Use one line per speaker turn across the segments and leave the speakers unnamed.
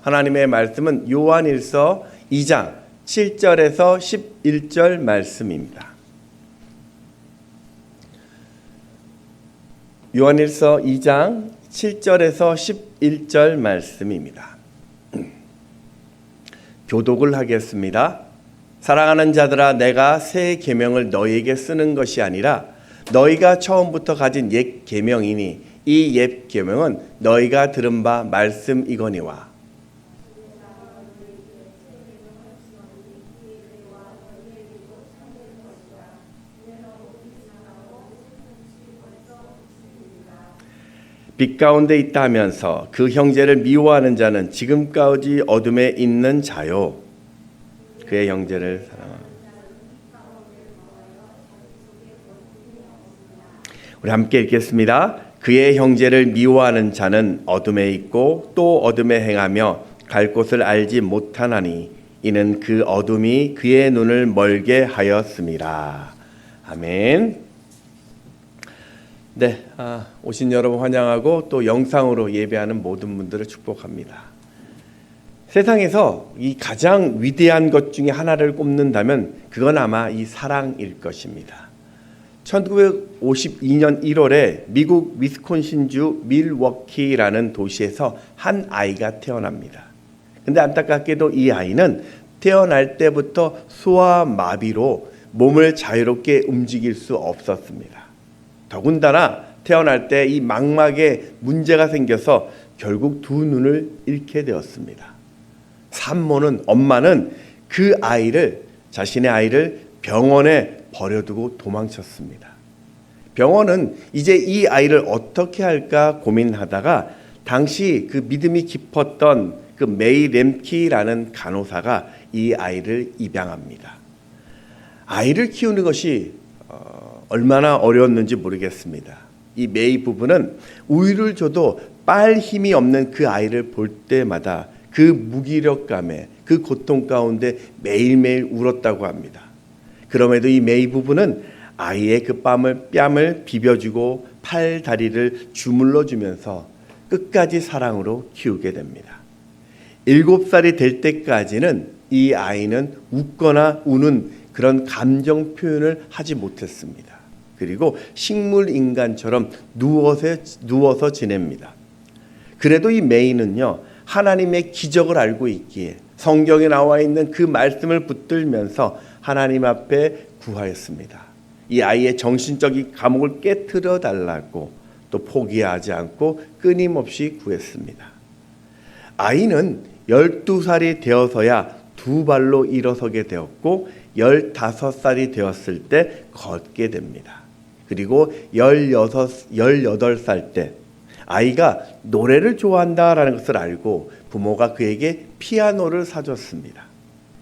하나님의 말씀은 요한일서 2장 7절에서 11절 말씀입니다. 요한일서 2장 7절에서 11절 말씀입니다. 교독을 하겠습니다. 사랑하는 자들아, 내가 새 계명을 너희에게 쓰는 것이 아니라 너희가 처음부터 가진 옛 계명이니 이 옛 계명은 너희가 들은 바 말씀이거니와. 빛 가운데 있다 하면서 그 형제를 미워하는 자는 지금까지 어둠에 있는 자요. 그의 형제를 사랑하라. 우리 함께 읽겠습니다. 그의 형제를 미워하는 자는 어둠에 있고 또 어둠에 행하며 갈 곳을 알지 못하나니 이는 그 어둠이 그의 눈을 멀게 하였음이라. 아멘. 네, 오신 여러분 환영하고 또 영상으로 예배하는 모든 분들을 축복합니다. 세상에서 이 가장 위대한 것 중에 하나를 꼽는다면 그건 아마 이 사랑일 것입니다. 1952년 1월에 미국 위스콘신주 밀워키라는 도시에서 한 아이가 태어납니다. 근데 안타깝게도 이 아이는 태어날 때부터 소아마비로 몸을 자유롭게 움직일 수 없었습니다. 더군다나 태어날 때 이 망막에 문제가 생겨서 결국 두 눈을 잃게 되었습니다. 산모는, 엄마는 그 아이를, 자신의 아이를 병원에 버려두고 도망쳤습니다. 병원은 이제 이 아이를 어떻게 할까 고민하다가 당시 그 믿음이 깊었던 그 메이 램키라는 간호사가 이 아이를 입양합니다. 아이를 키우는 것이 얼마나 어려웠는지 모르겠습니다. 이 메이 부부는 우유를 줘도 빨 힘이 없는 그 아이를 볼 때마다 그 무기력감에, 그 고통 가운데 매일매일 울었다고 합니다. 그럼에도 이 메이 부부는 아이의 그 뺨을 비벼주고 팔, 다리를 주물러주면서 끝까지 사랑으로 키우게 됩니다. 7살이 될 때까지는 이 아이는 웃거나 우는 그런 감정 표현을 하지 못했습니다. 그리고 식물인간처럼 누워서 지냅니다. 그래도 이 메이는요, 하나님의 기적을 알고 있기에 성경에 나와 있는 그 말씀을 붙들면서 하나님 앞에 구하였습니다. 이 아이의 정신적인 감옥을 깨트려 달라고 또 포기하지 않고 끊임없이 구했습니다. 아이는 12살이 되어서야 두 발로 일어서게 되었고 15살이 되었을 때 걷게 됩니다. 그리고 18살 때 아이가 노래를 좋아한다라는 것을 알고 부모가 그에게 피아노를 사줬습니다.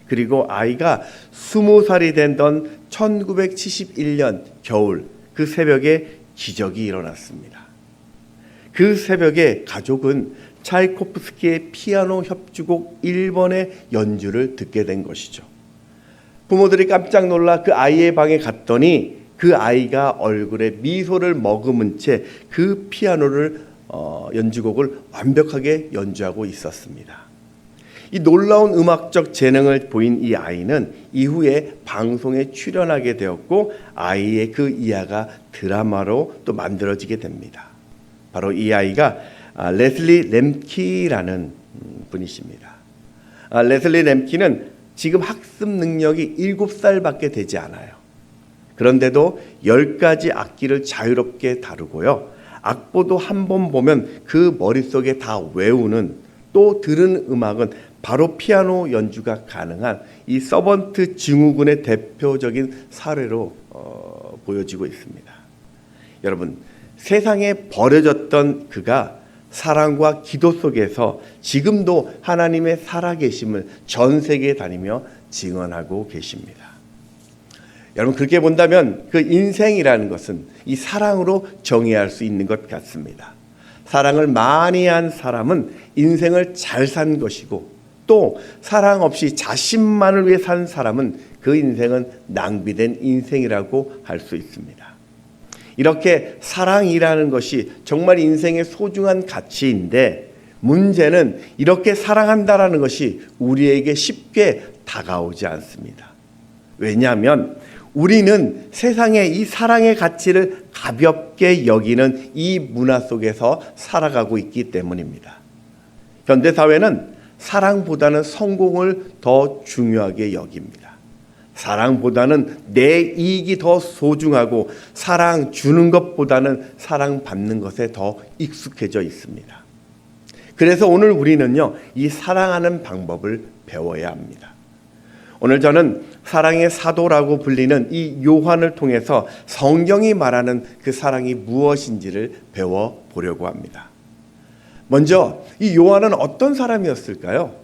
그리고 아이가 20살이 되던 1971년 겨울 그 새벽에 기적이 일어났습니다. 그 새벽에 가족은 차이코프스키의 피아노 협주곡 1번의 연주를 듣게 된 것이죠. 부모들이 깜짝 놀라 그 아이의 방에 갔더니 그 아이가 얼굴에 미소를 머금은 채 그 피아노를 연주곡을 완벽하게 연주하고 있었습니다. 이 놀라운 음악적 재능을 보인 이 아이는 이후에 방송에 출연하게 되었고 아이의 그 이야기가 드라마로 또 만들어지게 됩니다. 바로 이 아이가 레슬리 램키라는 분이십니다. 레슬리 램키는 지금 학습 능력이 7살밖에 되지 않아요. 그런데도 10가지 악기를 자유롭게 다루고요. 악보도 한 번 보면 그 머릿속에 다 외우는, 또 들은 음악은 바로 피아노 연주가 가능한 이 서번트 증후군의 대표적인 사례로 보여지고 있습니다. 여러분, 세상에 버려졌던 그가 사랑과 기도 속에서 지금도 하나님의 살아계심을 전 세계에 다니며 증언하고 계십니다. 여러분, 그렇게 본다면 그 인생이라는 것은 이 사랑으로 정의할 수 있는 것 같습니다. 사랑을 많이 한 사람은 인생을 잘 산 것이고, 또 사랑 없이 자신만을 위해 산 사람은 그 인생은 낭비된 인생이라고 할 수 있습니다. 이렇게 사랑이라는 것이 정말 인생의 소중한 가치인데 문제는 이렇게 사랑한다라는 것이 우리에게 쉽게 다가오지 않습니다. 왜냐하면 우리는 세상의 이 사랑의 가치를 가볍게 여기는 이 문화 속에서 살아가고 있기 때문입니다. 현대사회는 사랑보다는 성공을 더 중요하게 여깁니다. 사랑보다는 내 이익이 더 소중하고 사랑 주는 것보다는 사랑받는 것에 더 익숙해져 있습니다. 그래서 오늘 우리는요, 이 사랑하는 방법을 배워야 합니다. 오늘 저는 사랑의 사도라고 불리는 이 요한을 통해서 성경이 말하는 그 사랑이 무엇인지를 배워보려고 합니다. 먼저 이 요한은 어떤 사람이었을까요?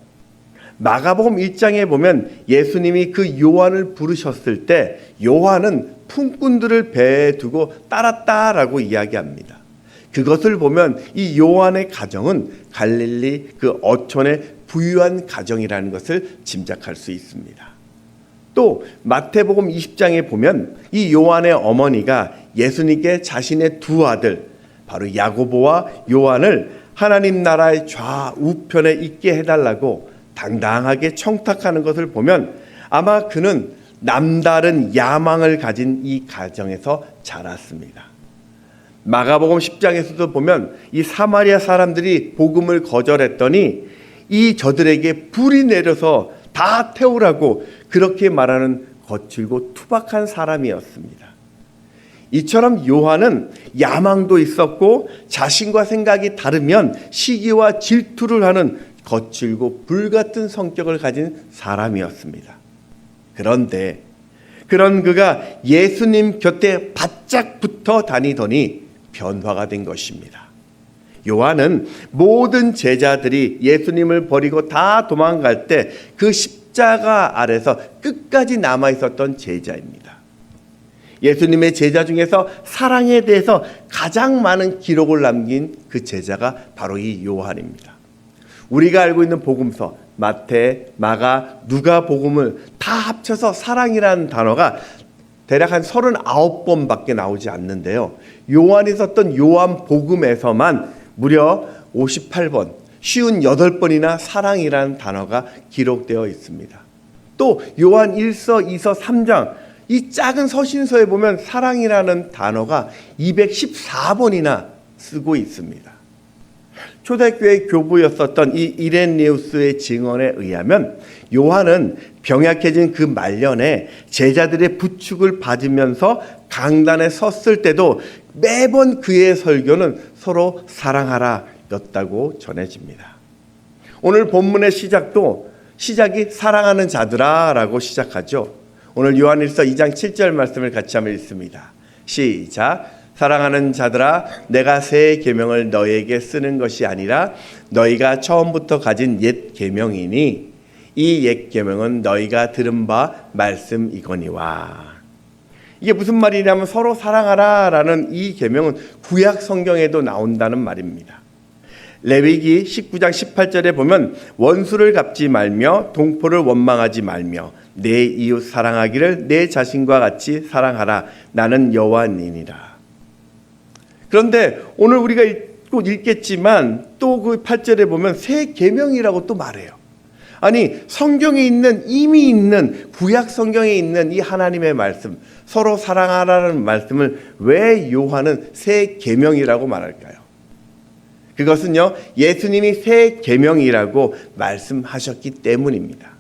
마가복음 1장에 보면 예수님이 그 요한을 부르셨을 때 요한은 품꾼들을 배에 두고 따랐다라고 이야기합니다. 그것을 보면 이 요한의 가정은 갈릴리 그 어촌의 부유한 가정이라는 것을 짐작할 수 있습니다. 또 마태복음 20장에 보면 이 요한의 어머니가 예수님께 자신의 두 아들 바로 야고보와 요한을 하나님 나라의 좌우편에 있게 해달라고 당당하게 청탁하는 것을 보면 아마 그는 남다른 야망을 가진 이 가정에서 자랐습니다. 마가복음 10장에서도 보면 이 사마리아 사람들이 복음을 거절했더니 이 저들에게 불이 내려서 다 태우라고 그렇게 말하는 거칠고 투박한 사람이었습니다. 이처럼 요한은 야망도 있었고 자신과 생각이 다르면 시기와 질투를 하는 거칠고 불같은 성격을 가진 사람이었습니다. 그런데 그런 그가 예수님 곁에 바짝 붙어 다니더니 변화가 된 것입니다. 요한은 모든 제자들이 예수님을 버리고 다 도망갈 때 그 십자가 아래서 끝까지 남아 있었던 제자입니다. 예수님의 제자 중에서 사랑에 대해서 가장 많은 기록을 남긴 그 제자가 바로 이 요한입니다. 우리가 알고 있는 복음서 마태, 마가, 누가복음을 다 합쳐서 사랑이라는 단어가 대략 한 39번밖에 나오지 않는데요. 요한이 썼던 요한복음에서만 무려 58번, 58번이나 사랑이라는 단어가 기록되어 있습니다. 또 요한 1서, 2서, 3장 이 작은 서신서에 보면 사랑이라는 단어가 214번이나 쓰고 있습니다. 초대교회 교부였었던 이 이레니우스의 증언에 의하면 요한은 병약해진 그 말년에 제자들의 부축을 받으면서 강단에 섰을 때도 매번 그의 설교는 서로 사랑하라 였다고 전해집니다. 오늘 본문의 시작이 사랑하는 자들아 라고 시작하죠. 오늘 요한일서 2장 7절 말씀을 같이 한번 읽습니다. 시작. 사랑하는 자들아 내가 새 계명을 너희에게 쓰는 것이 아니라 너희가 처음부터 가진 옛 계명이니 이 옛 계명은 너희가 들은 바 말씀이거니와. 이게 무슨 말이냐면 서로 사랑하라라는 이 계명은 구약 성경에도 나온다는 말입니다. 레위기 19장 18절에 보면 원수를 갚지 말며 동포를 원망하지 말며 내 이웃 사랑하기를 내 자신과 같이 사랑하라. 나는 여호와니니라. 그런데 오늘 우리가 읽겠지만 또 그 8절에 보면 새 계명이라고 또 말해요. 아니 성경에 있는 이미 있는 구약 성경에 있는 이 하나님의 말씀 서로 사랑하라는 말씀을 왜 요한은 새 계명이라고 말할까요? 그것은요 예수님이 새 계명이라고 말씀하셨기 때문입니다.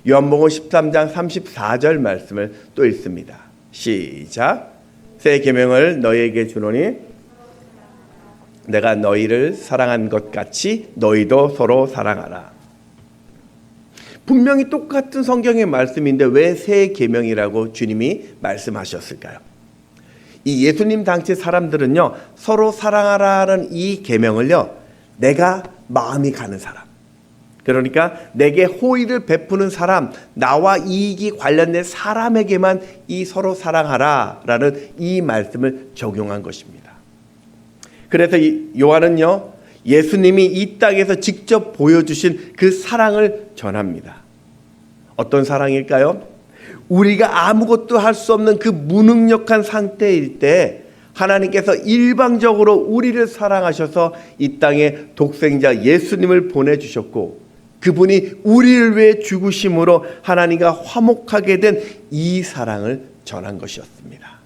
요한복음 13장 34절 말씀을 또 읽습니다. 시작. 새 계명을 너희에게 주노니 내가 너희를 사랑한 것 같이 너희도 서로 사랑하라. 분명히 똑같은 성경의 말씀인데 왜 새 계명이라고 주님이 말씀하셨을까요? 이 예수님 당시 사람들은요 서로 사랑하라는 이 계명을요 내가 마음이 가는 사람, 그러니까 내게 호의를 베푸는 사람, 나와 이익이 관련된 사람에게만 이 서로 사랑하라라는 이 말씀을 적용한 것입니다. 그래서 이 요한은요 예수님이 이 땅에서 직접 보여주신 그 사랑을 전합니다. 어떤 사랑일까요? 우리가 아무것도 할 수 없는 그 무능력한 상태일 때 하나님께서 일방적으로 우리를 사랑하셔서 이 땅에 독생자 예수님을 보내주셨고 그분이 우리를 위해 죽으심으로 하나님과 화목하게 된 이 사랑을 전한 것이었습니다.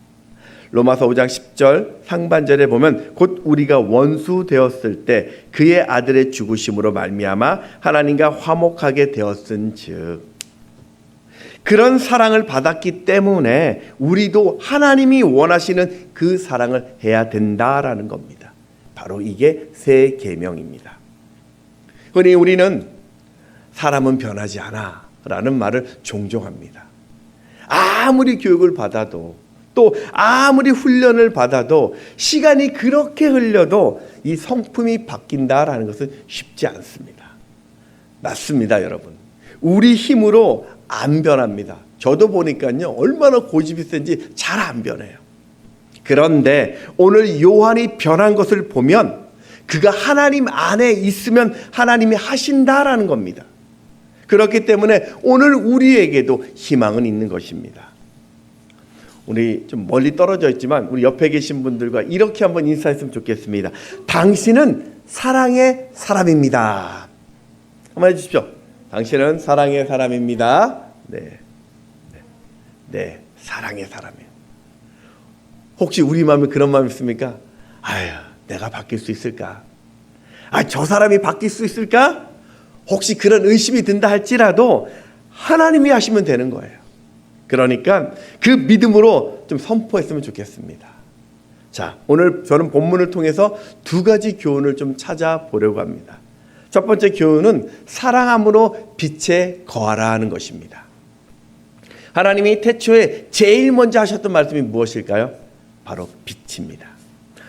로마서 5장 10절 상반절에 보면 곧 우리가 원수 되었을 때 그의 아들의 죽으심으로 말미암아 하나님과 화목하게 되었은즉 그런 사랑을 받았기 때문에 우리도 하나님이 원하시는 그 사랑을 해야 된다라는 겁니다. 바로 이게 새 계명입니다. 흔히 우리는 사람은 변하지 않아 라는 말을 종종 합니다. 아무리 교육을 받아도 또 아무리 훈련을 받아도 시간이 그렇게 흘려도 이 성품이 바뀐다라는 것은 쉽지 않습니다. 맞습니다, 여러분. 우리 힘으로 안 변합니다. 저도 보니까요, 얼마나 고집이 센지 잘 안 변해요. 그런데 오늘 요한이 변한 것을 보면 그가 하나님 안에 있으면 하나님이 하신다라는 겁니다. 그렇기 때문에 오늘 우리에게도 희망은 있는 것입니다. 우리 좀 멀리 떨어져 있지만 우리 옆에 계신 분들과 이렇게 한번 인사했으면 좋겠습니다. 당신은 사랑의 사람입니다. 한번 해주십시오. 당신은 사랑의 사람입니다. 네, 사랑의 사람이에요. 혹시 우리 마음에 그런 마음이 있습니까? 아유, 내가 바뀔 수 있을까? 저 사람이 바뀔 수 있을까? 혹시 그런 의심이 든다 할지라도 하나님이 하시면 되는 거예요. 그러니까 그 믿음으로 좀 선포했으면 좋겠습니다. 자, 오늘 저는 본문을 통해서 두 가지 교훈을 좀 찾아보려고 합니다. 첫 번째 교훈은 사랑함으로 빛에 거하라 하는 것입니다. 하나님이 태초에 제일 먼저 하셨던 말씀이 무엇일까요? 바로 빛입니다.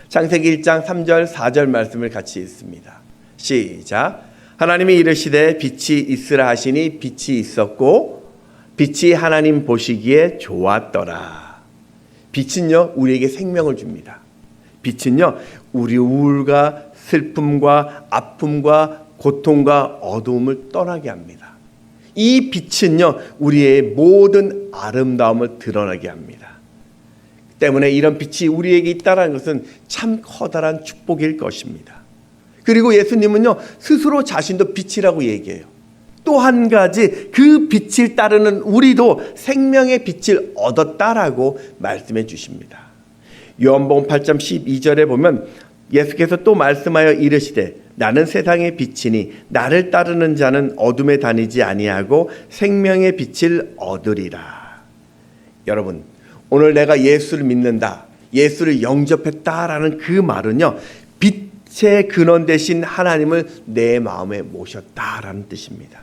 창세기 1장 3절 4절 말씀을 같이 읽습니다. 시작. 하나님이 이르시되 빛이 있으라 하시니 빛이 있었고 빛이 하나님 보시기에 좋았더라. 빛은요, 우리에게 생명을 줍니다. 빛은요, 우리 우울과 슬픔과 아픔과 고통과 어두움을 떠나게 합니다. 이 빛은요, 우리의 모든 아름다움을 드러나게 합니다. 때문에 이런 빛이 우리에게 있다는 것은 참 커다란 축복일 것입니다. 그리고 예수님은요, 스스로 자신도 빛이라고 얘기해요. 또 한 가지, 그 빛을 따르는 우리도 생명의 빛을 얻었다라고 말씀해 주십니다. 요한복음 8장 12절에 보면 예수께서 또 말씀하여 이르시되 나는 세상의 빛이니 나를 따르는 자는 어둠에 다니지 아니하고 생명의 빛을 얻으리라. 여러분, 오늘 내가 예수를 믿는다, 예수를 영접했다라는 그 말은요, 빛의 근원 되신 하나님을 내 마음에 모셨다라는 뜻입니다.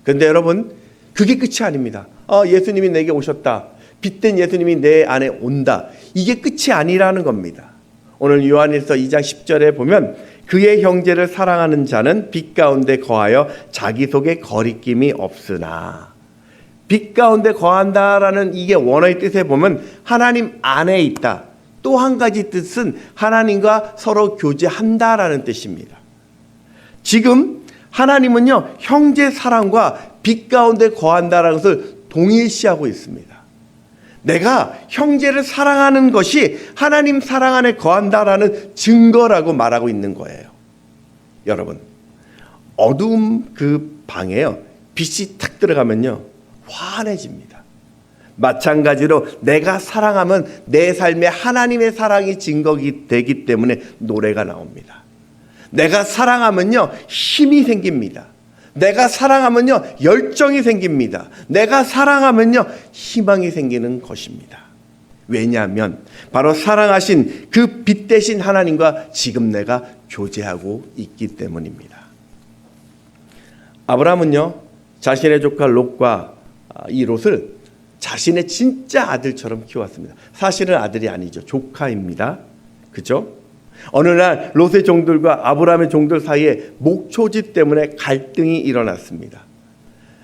그런데 여러분, 그게 끝이 아닙니다. 예수님이 내게 오셨다, 빛된 예수님이 내 안에 온다, 이게 끝이 아니라는 겁니다. 오늘 요한일서 2장 10절에 보면 그의 형제를 사랑하는 자는 빛 가운데 거하여 자기 속에 거리낌이 없으나, 빛 가운데 거한다라는 이게 원어의 뜻에 보면 하나님 안에 있다. 또 한 가지 뜻은 하나님과 서로 교제한다라는 뜻입니다. 지금 하나님은요, 형제 사랑과 빛 가운데 거한다라는 것을 동일시하고 있습니다. 내가 형제를 사랑하는 것이 하나님 사랑 안에 거한다라는 증거라고 말하고 있는 거예요. 여러분, 어두움 그 방에요, 빛이 탁 들어가면요, 환해집니다. 마찬가지로 내가 사랑하면 내 삶에 하나님의 사랑이 증거가 되기 때문에 노래가 나옵니다. 내가 사랑하면요, 힘이 생깁니다. 내가 사랑하면요, 열정이 생깁니다. 내가 사랑하면요, 희망이 생기는 것입니다. 왜냐하면 바로 사랑하신 그 빛 대신 하나님과 지금 내가 교제하고 있기 때문입니다. 아브라함은요, 자신의 조카 롯과 이 롯을 자신의 진짜 아들처럼 키웠습니다. 사실은 아들이 아니죠. 조카입니다. 그죠? 어느 날 롯의 종들과 아브라함의 종들 사이에 목초지 때문에 갈등이 일어났습니다.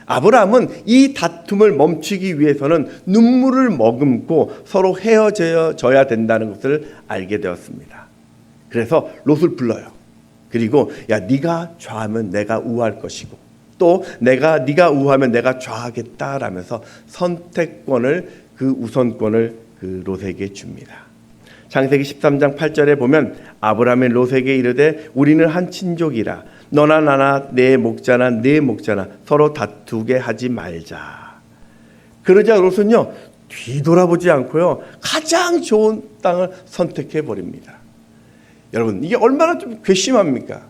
아브라함은 이 다툼을 멈추기 위해서는 눈물을 머금고 서로 헤어져야 된다는 것을 알게 되었습니다. 그래서 롯을 불러요. 그리고 야, 네가 좌하면 내가 우할 것이고 또 네가 우하면 내가 좌하겠다라면서 선택권을, 그 우선권을 그 롯에게 줍니다. 창세기 13장 8절에 보면 아브라함이 롯에게 이르되 우리는 한 친족이라 너나 나나 내 목자나 네 목자나 서로 다투게 하지 말자. 그러자 롯은요 뒤돌아보지 않고요 가장 좋은 땅을 선택해 버립니다. 여러분 이게 얼마나 좀 괘씸합니까?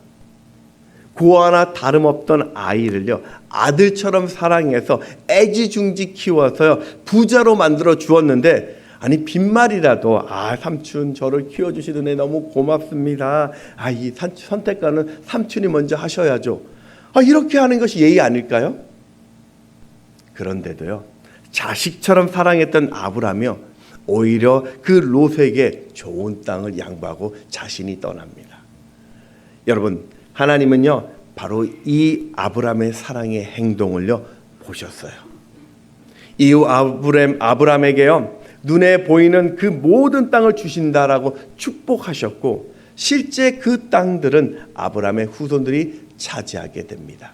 고아나 다름없던 아이를요 아들처럼 사랑해서 애지중지 키워서요 부자로 만들어 주었는데 아니 빈말이라도 삼촌 저를 키워주시던 애 너무 고맙습니다. 이 선택과는 삼촌이 먼저 하셔야죠. 이렇게 하는 것이 예의 아닐까요? 그런데도요 자식처럼 사랑했던 아브라함이요 오히려 그 롯에게 좋은 땅을 양보하고 자신이 떠납니다. 여러분 하나님은요 바로 이 아브라함의 사랑의 행동을요 보셨어요. 이후 아브라함에게요 눈에 보이는 그 모든 땅을 주신다라고 축복하셨고 실제 그 땅들은 아브라함의 후손들이 차지하게 됩니다.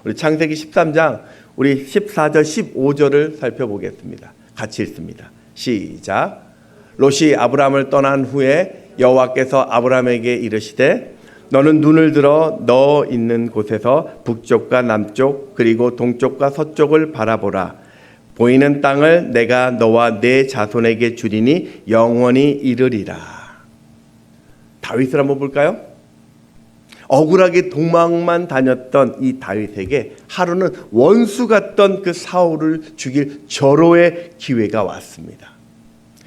우리 창세기 13장 우리 14절 15절을 살펴보겠습니다. 같이 읽습니다. 시작. 롯이 아브라함을 떠난 후에 여호와께서 아브라함에게 이르시되 너는 눈을 들어 너 있는 곳에서 북쪽과 남쪽 그리고 동쪽과 서쪽을 바라보라. 보이는 땅을 내가 너와 네 자손에게 주리니 영원히 이르리라. 다윗을 한번 볼까요? 억울하게 도망만 다녔던 이 다윗에게 하루는 원수 같던 그 사울을 죽일 절호의 기회가 왔습니다.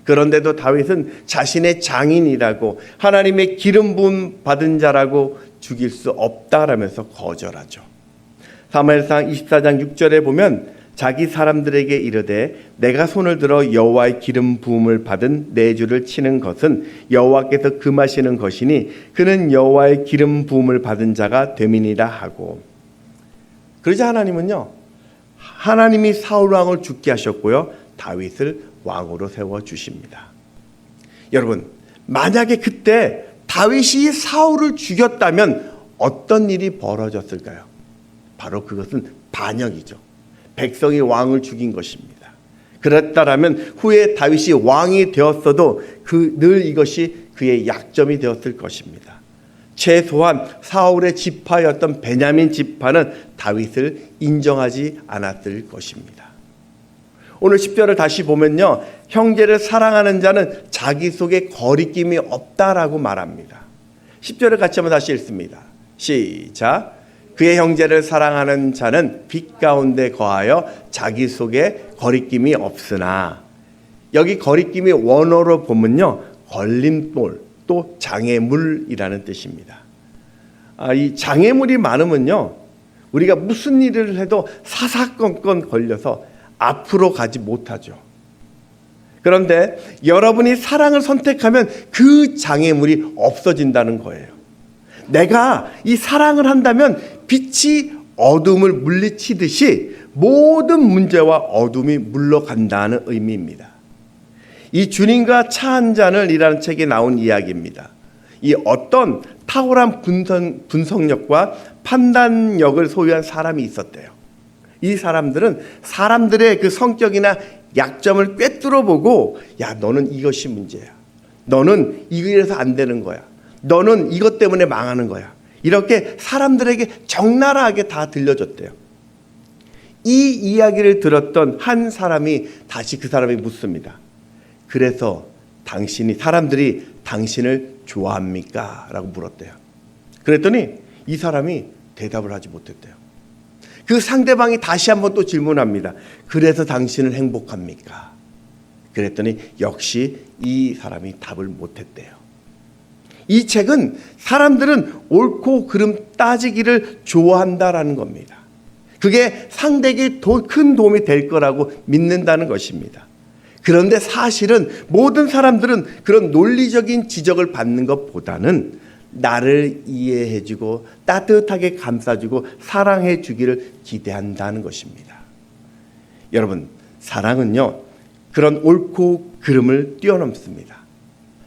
그런데도 다윗은 자신의 장인이라고 하나님의 기름 부음 받은 자라고 죽일 수 없다라면서 거절하죠. 사무엘상 24장 6절에 보면 자기 사람들에게 이르되 내가 손을 들어 여호와의 기름 부음을 받은 내 주를 치는 것은 여호와께서 금하시는 것이니 그는 여호와의 기름 부음을 받은 자가 됨이니라 하고 그러자 하나님은요 하나님이 사울 왕을 죽게 하셨고요 다윗을 왕으로 세워주십니다. 여러분 만약에 그때 다윗이 사울을 죽였다면 어떤 일이 벌어졌을까요? 바로 그것은 반역이죠. 백성이 왕을 죽인 것입니다. 그랬다라면 후에 다윗이 왕이 되었어도 늘 이것이 그의 약점이 되었을 것입니다. 최소한 사울의 지파였던 베냐민 지파는 다윗을 인정하지 않았을 것입니다. 오늘 10절을 다시 보면요. 형제를 사랑하는 자는 자기 속에 거리낌이 없다라고 말합니다. 10절을 같이 한번 다시 읽습니다. 시작. 그의 형제를 사랑하는 자는 빛 가운데 거하여 자기 속에 거리낌이 없으나 여기 거리낌이 원어로 보면요. 걸림돌 또 장애물이라는 뜻입니다. 이 장애물이 많으면요. 우리가 무슨 일을 해도 사사건건 걸려서 앞으로 가지 못하죠. 그런데 여러분이 사랑을 선택하면 그 장애물이 없어진다는 거예요. 내가 이 사랑을 한다면 빛이 어둠을 물리치듯이 모든 문제와 어둠이 물러간다는 의미입니다. 이 주님과 차 한 잔을이라는 책에 나온 이야기입니다. 이 어떤 탁월한 분석력과 판단력을 소유한 사람이 있었대요. 이 사람들은 사람들의 그 성격이나 약점을 꿰뚫어 보고 야 너는 이것이 문제야. 너는 이래서 안 되는 거야. 너는 이것 때문에 망하는 거야. 이렇게 사람들에게 적나라하게 다 들려줬대요. 이 이야기를 들었던 한 사람이 다시 그 사람이 묻습니다. 그래서 사람들이 당신을 좋아합니까? 라고 물었대요. 그랬더니 이 사람이 대답을 하지 못했대요. 그 상대방이 다시 한번 또 질문합니다. 그래서 당신은 행복합니까? 그랬더니 역시 이 사람이 답을 못했대요. 이 책은 사람들은 옳고 그름 따지기를 좋아한다라는 겁니다. 그게 상대에게 큰 도움이 될 거라고 믿는다는 것입니다. 그런데 사실은 모든 사람들은 그런 논리적인 지적을 받는 것보다는 나를 이해해주고 따뜻하게 감싸주고 사랑해주기를 기대한다는 것입니다. 여러분, 사랑은요, 그런 옳고 그름을 뛰어넘습니다.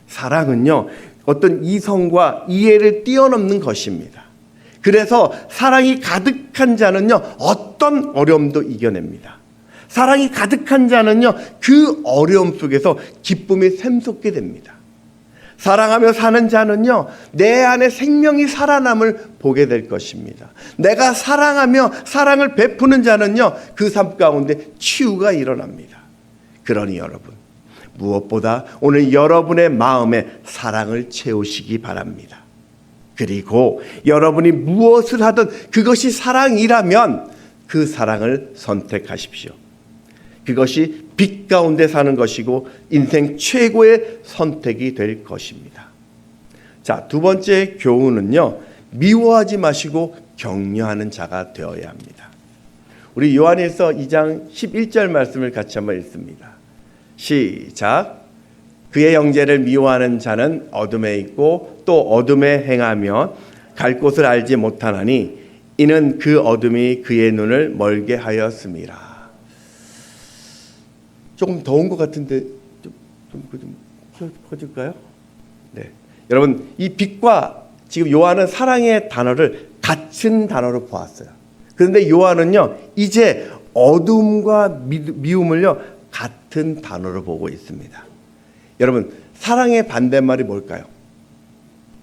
사랑은요, 어떤 이성과 이해를 뛰어넘는 것입니다. 그래서 사랑이 가득한 자는요, 어떤 어려움도 이겨냅니다. 사랑이 가득한 자는요, 그 어려움 속에서 기쁨이 샘솟게 됩니다. 사랑하며 사는 자는요, 내 안에 생명이 살아남을 보게 될 것입니다. 내가 사랑하며 사랑을 베푸는 자는요, 그 삶 가운데 치유가 일어납니다. 그러니 여러분, 무엇보다 오늘 여러분의 마음에 사랑을 채우시기 바랍니다. 그리고 여러분이 무엇을 하든 그것이 사랑이라면 그 사랑을 선택하십시오. 그것이 빛 가운데 사는 것이고 인생 최고의 선택이 될 것입니다. 자, 두 번째 교훈은요, 미워하지 마시고 격려하는 자가 되어야 합니다. 우리 요한일서 2장 11절 말씀을 같이 한번 읽습니다. 시작. 그의 형제를 미워하는 자는 어둠에 있고 또 어둠에 행하며 갈 곳을 알지 못하나니 이는 그 어둠이 그의 눈을 멀게 하였음이라. 조금 더운 것 같은데 좀 커질까요? 네, 여러분, 이 빛과 지금 요한은 사랑의 단어를 같은 단어로 보았어요. 그런데 요한은요, 이제 어둠과 미움을요 같은 단어로 보고 있습니다. 여러분, 사랑의 반대말이 뭘까요?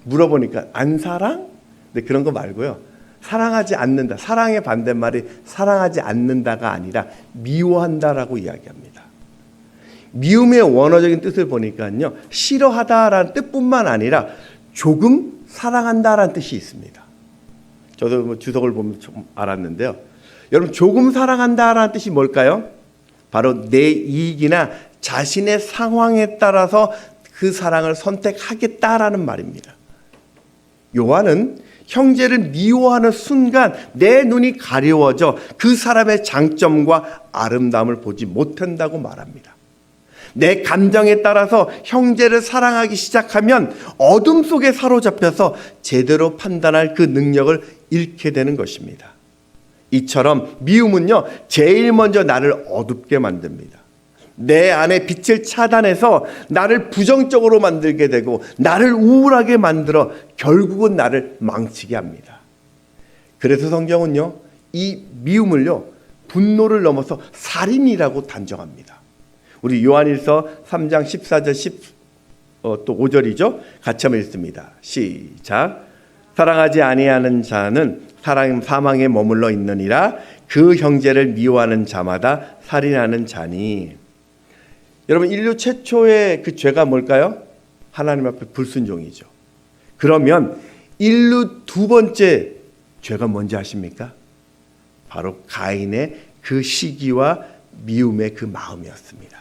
물어보니까 안 사랑? 네, 그런 거 말고요. 사랑하지 않는다. 사랑의 반대말이 사랑하지 않는다가 아니라 미워한다라고 이야기합니다. 미움의 원어적인 뜻을 보니까요, 싫어하다라는 뜻뿐만 아니라 조금 사랑한다라는 뜻이 있습니다. 저도 주석을 보면 좀 알았는데요. 여러분, 조금 사랑한다라는 뜻이 뭘까요? 바로 내 이익이나 자신의 상황에 따라서 그 사랑을 선택하겠다라는 말입니다. 요한은 형제를 미워하는 순간 내 눈이 가려워져 그 사람의 장점과 아름다움을 보지 못한다고 말합니다. 내 감정에 따라서 형제를 사랑하기 시작하면 어둠 속에 사로잡혀서 제대로 판단할 그 능력을 잃게 되는 것입니다. 이처럼 미움은요, 제일 먼저 나를 어둡게 만듭니다. 내 안에 빛을 차단해서 나를 부정적으로 만들게 되고 나를 우울하게 만들어 결국은 나를 망치게 합니다. 그래서 성경은요, 이 미움을요, 분노를 넘어서 살인이라고 단정합니다. 우리 요한일서 3장 14절 또 5절이죠. 같이 한번 읽습니다. 시작. 사랑하지 아니하는 자는 사망에 머물러 있느니라. 그 형제를 미워하는 자마다 살인하는 자니. 여러분, 인류 최초의 그 죄가 뭘까요? 하나님 앞에 불순종이죠. 그러면 인류 두 번째 죄가 뭔지 아십니까? 바로 가인의 그 시기와 미움의 그 마음이었습니다.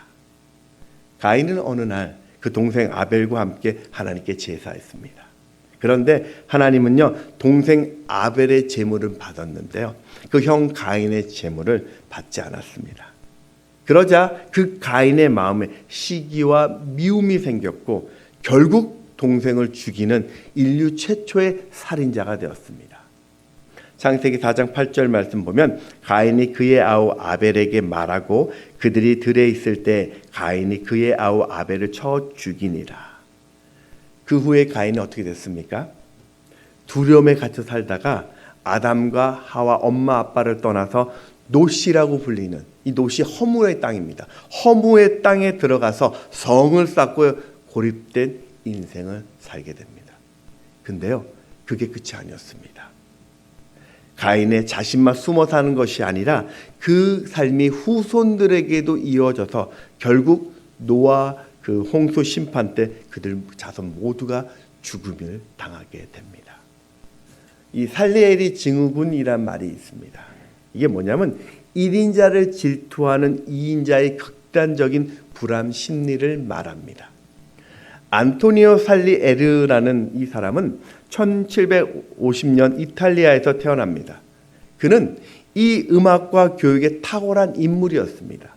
가인은 어느 날 그 동생 아벨과 함께 하나님께 제사했습니다. 그런데 하나님은요, 동생 아벨의 제물을 받았는데요, 그 형 가인의 제물을 받지 않았습니다. 그러자 그 가인의 마음에 시기와 미움이 생겼고 결국 동생을 죽이는 인류 최초의 살인자가 되었습니다. 창세기 4장 8절 말씀 보면 가인이 그의 아우 아벨에게 말하고 그들이 들에 있을 때 가인이 그의 아우 아벨을 쳐 죽이니라. 그 후에 가인은 어떻게 됐습니까? 두려움에 갇혀 살다가 아담과 하와 엄마 아빠를 떠나서 노시라고 불리는, 이 노시 허무의 땅입니다. 허무의 땅에 들어가서 성을 쌓고 고립된 인생을 살게 됩니다. 근데요, 그게 끝이 아니었습니다. 가인의 자신만 숨어 사는 것이 아니라 그 삶이 후손들에게도 이어져서 결국 노아 그 홍수 심판 때 그들 자손 모두가 죽음을 당하게 됩니다. 이 살리엘이 증후군이란 말이 있습니다. 이게 뭐냐면 1인자를 질투하는 2인자의 극단적인 불안 심리를 말합니다. 안토니오 살리에르라는 이 사람은 1750년 이탈리아에서 태어납니다. 그는 이 음악과 교육에 탁월한 인물이었습니다.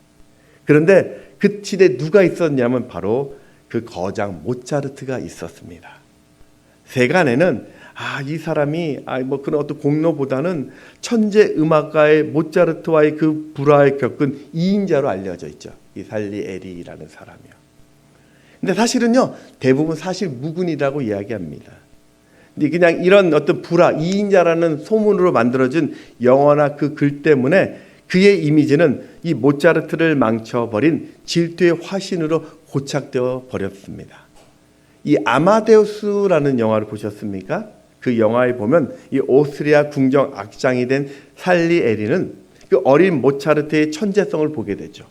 그런데 그 시대에 누가 있었냐면 바로 그 거장 모차르트가 있었습니다. 세간에는 이 사람이 그런 어떤 공로보다는 천재 음악가의 모차르트와의 그 불화에 겪은 2인자로 알려져 있죠. 이 살리에리라는 사람이요. 근데 사실은요, 대부분 사실 무근이라고 이야기합니다. 근데 그냥 이런 어떤 불화, 2인자라는 소문으로 만들어진 영어나 그 글 때문에 그의 이미지는 이 모차르트를 망쳐버린 질투의 화신으로 고착되어 버렸습니다. 이 아마데우스라는 영화를 보셨습니까? 그 영화에 보면 이 오스트리아 궁정 악장이 된 살리에리는 그 어린 모차르트의 천재성을 보게 되죠.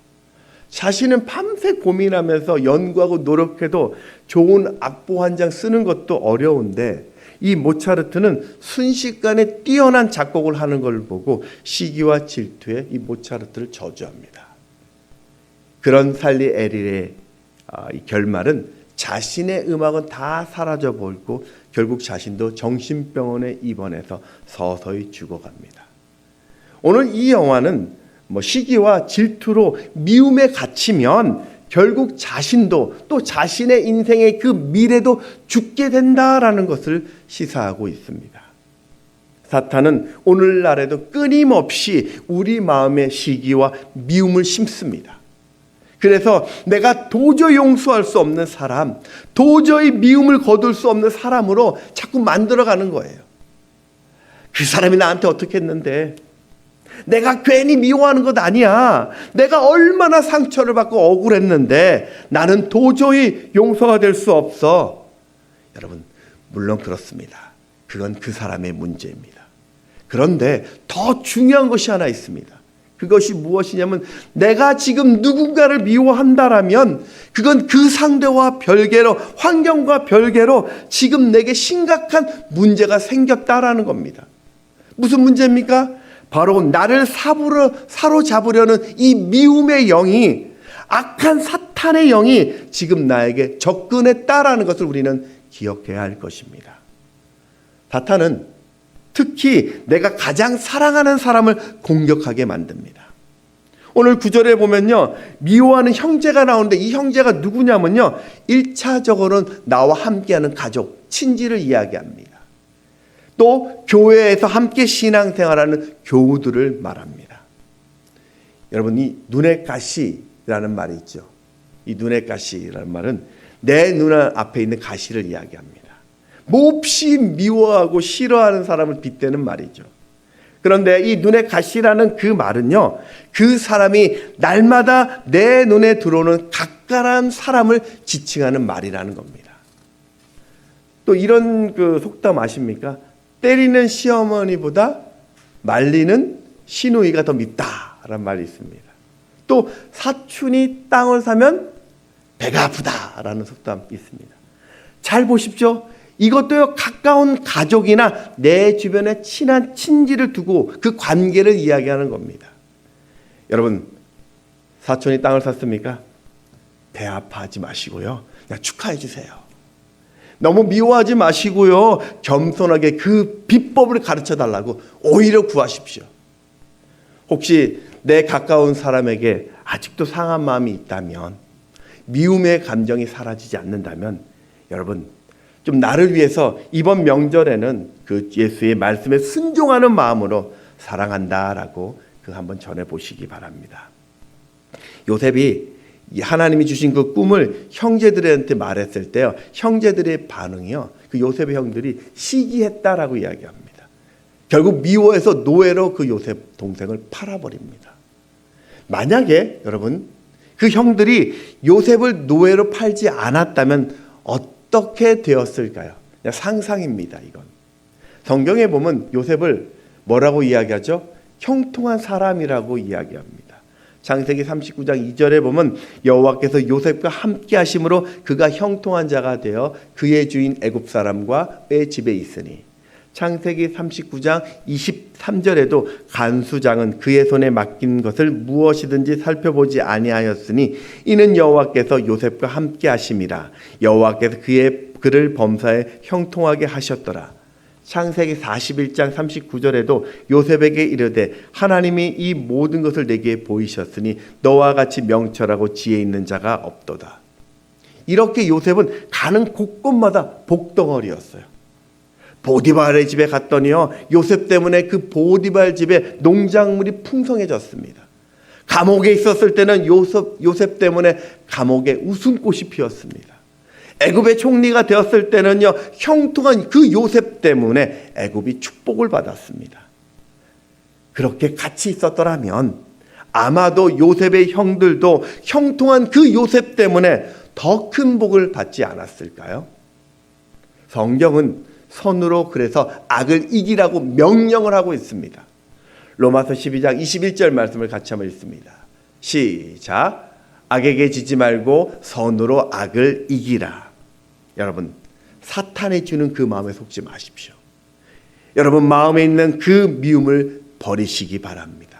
자신은 밤새 고민하면서 연구하고 노력해도 좋은 악보 한 장 쓰는 것도 어려운데 이 모차르트는 순식간에 뛰어난 작곡을 하는 걸 보고 시기와 질투에 이 모차르트를 저주합니다. 그런 살리에리의 이 결말은 자신의 음악은 다 사라져 버리고 결국 자신도 정신병원에 입원해서 서서히 죽어갑니다. 오늘 이 영화는 시기와 질투로 미움에 갇히면 결국 자신도 또 자신의 인생의 그 미래도 죽게 된다라는 것을 시사하고 있습니다. 사탄은 오늘날에도 끊임없이 우리 마음에 시기와 미움을 심습니다. 그래서 내가 도저히 용서할 수 없는 사람, 도저히 미움을 거둘 수 없는 사람으로 자꾸 만들어가는 거예요. 그 사람이 나한테 어떻게 했는데, 내가 괜히 미워하는 것 아니야. 내가 얼마나 상처를 받고 억울했는데 나는 도저히 용서가 될 수 없어. 여러분, 물론 그렇습니다. 그건 그 사람의 문제입니다. 그런데 더 중요한 것이 하나 있습니다. 그것이 무엇이냐면, 내가 지금 누군가를 미워한다라면 그건 그 상대와 별개로, 환경과 별개로 지금 내게 심각한 문제가 생겼다라는 겁니다. 무슨 문제입니까? 바로 나를 사로잡으려는 이 미움의 영이, 악한 사탄의 영이 지금 나에게 접근했다라는 것을 우리는 기억해야 할 것입니다. 사탄은 특히 내가 가장 사랑하는 사람을 공격하게 만듭니다. 오늘 9절에 보면요, 미워하는 형제가 나오는데 이 형제가 누구냐면요, 1차적으로는 나와 함께하는 가족, 친지를 이야기합니다. 또 교회에서 함께 신앙생활하는 교우들을 말합니다. 여러분, 이 눈의 가시라는 말이 있죠. 이 눈의 가시라는 말은 내 눈앞에 있는 가시를 이야기합니다. 몹시 미워하고 싫어하는 사람을 빗대는 말이죠. 그런데 이 눈의 가시라는 그 말은요, 그 사람이 날마다 내 눈에 들어오는 각가한 사람을 지칭하는 말이라는 겁니다. 또 이런 그 속담 아십니까? 때리는 시어머니보다 말리는 시누이가 더 밉다라는 말이 있습니다. 또 사촌이 땅을 사면 배가 아프다라는 속담이 있습니다. 잘 보십시오. 이것도요, 가까운 가족이나 내 주변에 친한 친지를 두고 그 관계를 이야기하는 겁니다. 여러분, 사촌이 땅을 샀습니까? 배 아파하지 마시고요, 그냥 축하해 주세요. 너무 미워하지 마시고요, 겸손하게 그 비법을 가르쳐 달라고 오히려 구하십시오. 혹시 내 가까운 사람에게 아직도 상한 마음이 있다면, 미움의 감정이 사라지지 않는다면, 여러분, 좀 나를 위해서 이번 명절에는 그 예수의 말씀에 순종하는 마음으로 사랑한다라고 그 한번 전해보시기 바랍니다. 요셉이 하나님이 주신 그 꿈을 형제들한테 말했을 때요, 형제들의 반응이요, 그 요셉의 형들이 시기했다라고 이야기합니다. 결국 미워해서 노예로 그 요셉 동생을 팔아버립니다. 만약에 여러분, 그 형들이 요셉을 노예로 팔지 않았다면 어떻게 되었을까요? 그냥 상상입니다. 이건 성경에 보면 요셉을 뭐라고 이야기하죠? 형통한 사람이라고 이야기합니다. 창세기 39장 2절에 보면 여호와께서 요셉과 함께 하심으로 그가 형통한 자가 되어 그의 주인 애굽 사람과의 집에 있으니, 창세기 39장 23절에도 간수장은 그의 손에 맡긴 것을 무엇이든지 살펴보지 아니하였으니 이는 여호와께서 요셉과 함께 하심이라. 여호와께서 그를 범사에 형통하게 하셨더라. 창세기 41장 39절에도 요셉에게 이르되 하나님이 이 모든 것을 내게 보이셨으니 너와 같이 명철하고 지혜 있는 자가 없도다. 이렇게 요셉은 가는 곳곳마다 복덩어리였어요. 보디발의 집에 갔더니요, 요셉 때문에 그 보디발 집에 농작물이 풍성해졌습니다. 감옥에 있었을 때는 요셉 때문에 감옥에 웃음꽃이 피었습니다. 애굽의 총리가 되었을 때는요, 형통한 그 요셉 때문에 애굽이 축복을 받았습니다. 그렇게 같이 있었더라면 아마도 요셉의 형들도 형통한 그 요셉 때문에 더 큰 복을 받지 않았을까요? 성경은 선으로 그래서 악을 이기라고 명령을 하고 있습니다. 로마서 12장 21절 말씀을 같이 한번 읽습니다. 시작. 악에게 지지 말고 선으로 악을 이기라. 여러분, 사탄이 주는 그 마음에 속지 마십시오. 여러분 마음에 있는 그 미움을 버리시기 바랍니다.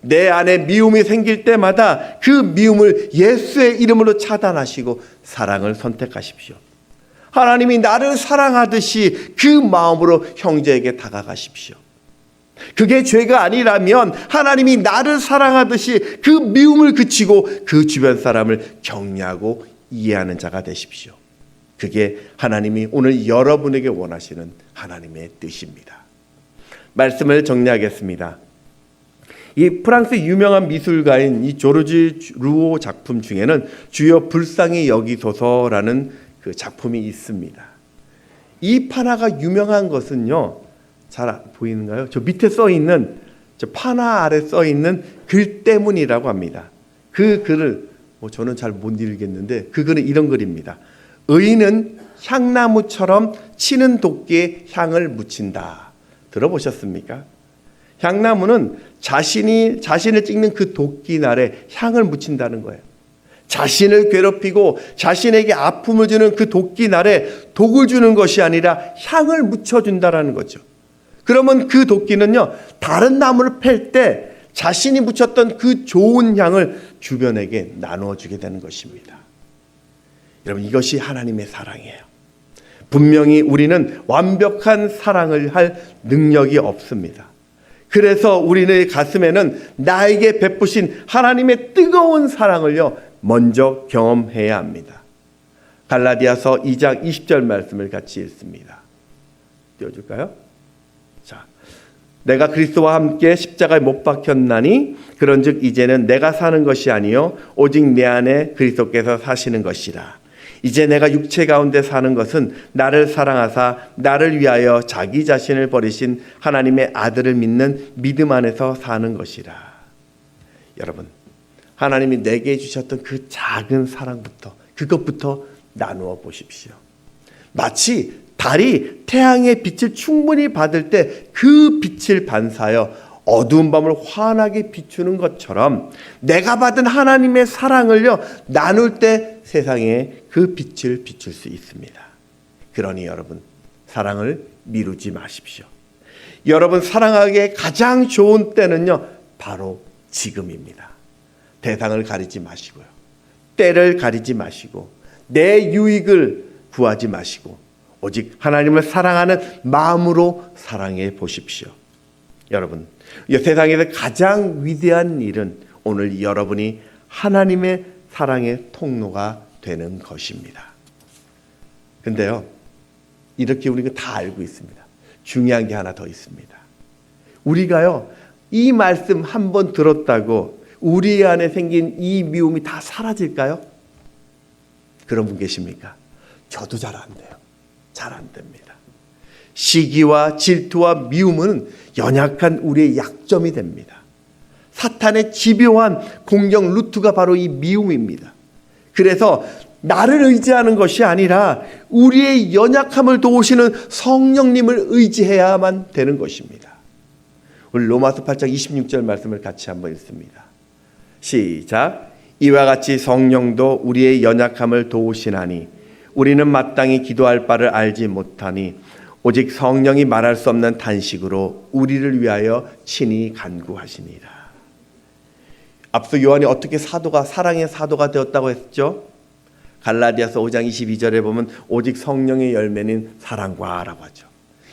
내 안에 미움이 생길 때마다 그 미움을 예수의 이름으로 차단하시고 사랑을 선택하십시오. 하나님이 나를 사랑하듯이 그 마음으로 형제에게 다가가십시오. 그게 죄가 아니라면 하나님이 나를 사랑하듯이 그 미움을 그치고 그 주변 사람을 격려하고 이해하는 자가 되십시오. 그게 하나님이 오늘 여러분에게 원하시는 하나님의 뜻입니다. 말씀을 정리하겠습니다. 이 프랑스 유명한 미술가인 이 조르지 루오 작품 중에는 주여 불쌍히 여기소서라는 그 작품이 있습니다. 이 판화가 유명한 것은요, 잘 보이는가요? 저 밑에 써 있는, 저 판화 아래 써 있는 글 때문이라고 합니다. 그 글을 저는 잘 못 읽겠는데 그 글은 이런 글입니다. 의인은 향나무처럼 치는 도끼에 향을 묻힌다. 들어보셨습니까? 향나무는 자신을 찍는 그 도끼날에 향을 묻힌다는 거예요. 자신을 괴롭히고 자신에게 아픔을 주는 그 도끼날에 독을 주는 것이 아니라 향을 묻혀준다라는 거죠. 그러면 그 도끼는요, 다른 나무를 팰 때 자신이 묻혔던 그 좋은 향을 주변에게 나누어주게 되는 것입니다. 여러분, 이것이 하나님의 사랑이에요. 분명히 우리는 완벽한 사랑을 할 능력이 없습니다. 그래서 우리의 가슴에는 나에게 베푸신 하나님의 뜨거운 사랑을요, 먼저 경험해야 합니다. 갈라디아서 2장 20절 말씀을 같이 읽습니다. 띄워줄까요? 자, 내가 그리스도와 함께 십자가에 못 박혔나니 그런즉 이제는 내가 사는 것이 아니요 오직 내 안에 그리스도께서 사시는 것이라. 이제 내가 육체 가운데 사는 것은 나를 사랑하사 나를 위하여 자기 자신을 버리신 하나님의 아들을 믿는 믿음 안에서 사는 것이라. 여러분, 하나님이 내게 주셨던 그 작은 사랑부터, 그것부터 나누어 보십시오. 마치 달이 태양의 빛을 충분히 받을 때 그 빛을 반사하여 어두운 밤을 환하게 비추는 것처럼 내가 받은 하나님의 사랑을요, 나눌 때 세상에 그 빛을 비출 수 있습니다. 그러니 여러분, 사랑을 미루지 마십시오. 여러분 사랑하기에 가장 좋은 때는요, 바로 지금입니다. 대상을 가리지 마시고요, 때를 가리지 마시고 내 유익을 구하지 마시고 오직 하나님을 사랑하는 마음으로 사랑해 보십시오. 여러분, 이 세상에서 가장 위대한 일은 오늘 여러분이 하나님의 사랑의 통로가 되는 것입니다. 근데요, 이렇게 우리가 다 알고 있습니다. 중요한 게 하나 더 있습니다. 우리가요, 이 말씀 한번 들었다고 우리 안에 생긴 이 미움이 다 사라질까요? 그런 분 계십니까? 저도 잘 안 돼요. 잘 안 됩니다. 시기와 질투와 미움은 연약한 우리의 약점이 됩니다. 사탄의 집요한 공격 루트가 바로 이 미움입니다. 그래서 나를 의지하는 것이 아니라 우리의 연약함을 도우시는 성령님을 의지해야만 되는 것입니다. 오늘 로마서 8장 26절 말씀을 같이 한번 읽습니다. 시작. 이와 같이 성령도 우리의 연약함을 도우시나니 우리는 마땅히 기도할 바를 알지 못하니 오직 성령이 말할 수 없는 탄식으로 우리를 위하여 친히 간구하시니라. 앞서 요한이 어떻게 사랑의 사도가 되었다고 했죠? 갈라디아서 5장 22절에 보면 오직 성령의 열매는 사랑과 라고 하죠.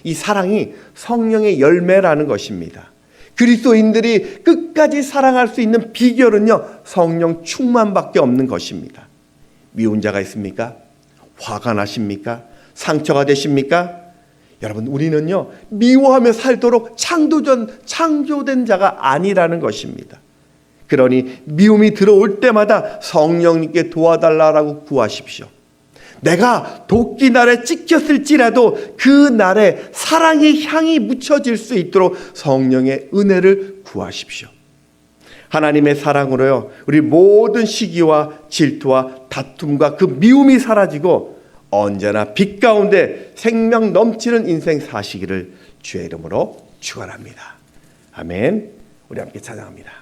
이 사랑이 성령의 열매라는 것입니다. 그리스도인들이 끝까지 사랑할 수 있는 비결은요, 성령 충만밖에 없는 것입니다. 미운 자가 있습니까? 화가 나십니까? 상처가 되십니까? 여러분, 우리는요, 미워하며 살도록 창조된 자가 아니라는 것입니다. 그러니 미움이 들어올 때마다 성령님께 도와달라고 구하십시오. 내가 도끼날에 찍혔을지라도 그 날에 사랑의 향이 묻혀질 수 있도록 성령의 은혜를 구하십시오. 하나님의 사랑으로요, 우리 모든 시기와 질투와 다툼과 그 미움이 사라지고 언제나 빛 가운데 생명 넘치는 인생 사시기를 주의 이름으로 축원합니다. 아멘. 우리 함께 찬양합니다.